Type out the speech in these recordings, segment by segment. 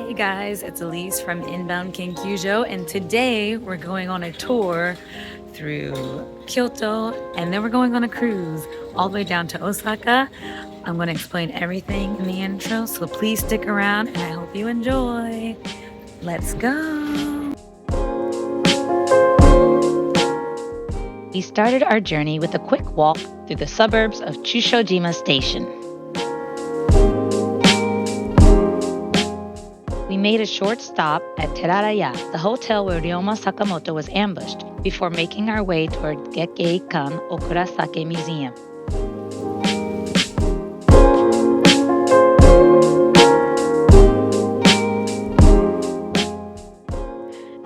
Hey guys, it's Elise from Inbound Kyusho, and today we're going on a tour through Kyoto, and then we're going on a cruise all the way down to Osaka. I'm going to explain everything in the intro, so please stick around, and I hope you enjoy. Let's go! We started our journey with a quick walk through the suburbs of Chushojima Station. We made a short stop at Teraraya, the hotel where Ryoma Sakamoto was ambushed, before making our way toward Gekkeikan Okurasake Museum.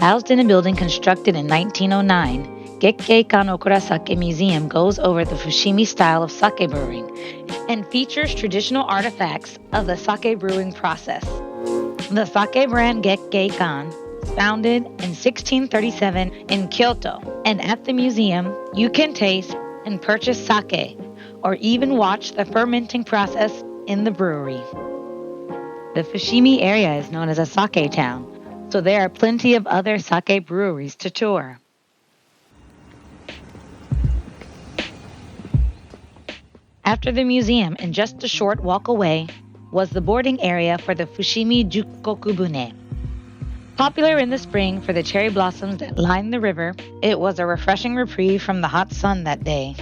Housed in a building constructed in 1909, Gekkeikan Okurasake Museum goes over the Fushimi style of sake brewing and features traditional artifacts of the sake brewing process. The sake brand Gekkeikan was founded in 1637 in Kyoto, and at the museum, you can taste and purchase sake, or even watch the fermenting process in the brewery. The Fushimi area is known as a sake town, so there are plenty of other sake breweries to tour. After the museum, and just a short walk away, was the boarding area for the Fushimi Jukkokubune. Popular in the spring for the cherry blossoms that line the river, it was a refreshing reprieve from the hot sun that day.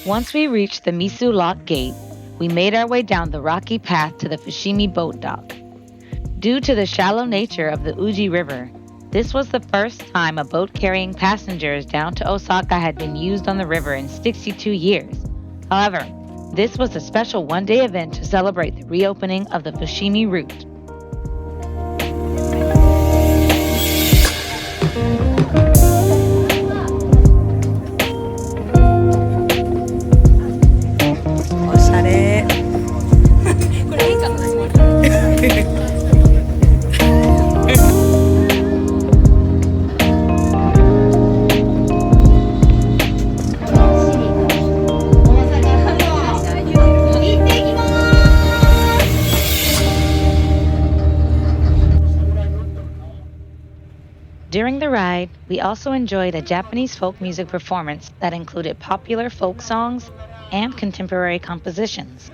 Once we reached the Misu Lock Gate, we made our way down the rocky path to the Fushimi boat dock. Due to the shallow nature of the Uji River, this was the first time a boat carrying passengers down to Osaka had been used on the river in 62 years. However, this was a special one-day event to celebrate the reopening of the Fushimi route. During the ride, we also enjoyed a Japanese folk music performance that included popular folk songs and contemporary compositions.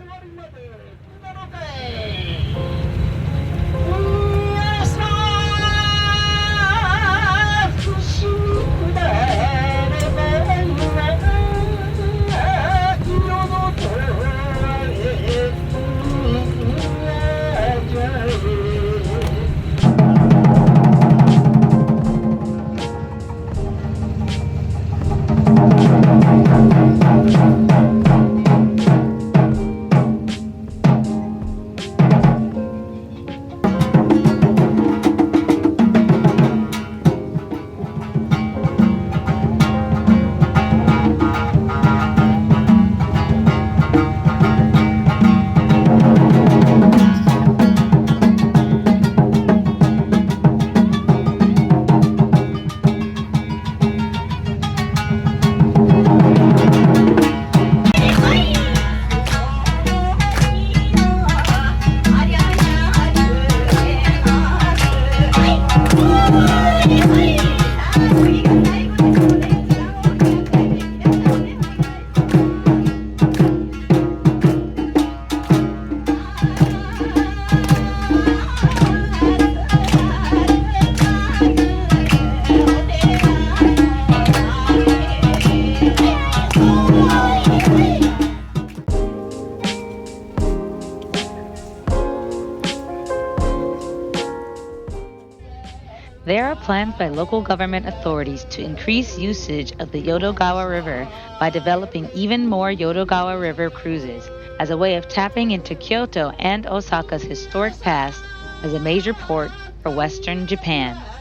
There are plans by local government authorities to increase usage of the Yodogawa River by developing even more Yodogawa River cruises as a way of tapping into Kyoto and Osaka's historic past as a major port for Western Japan.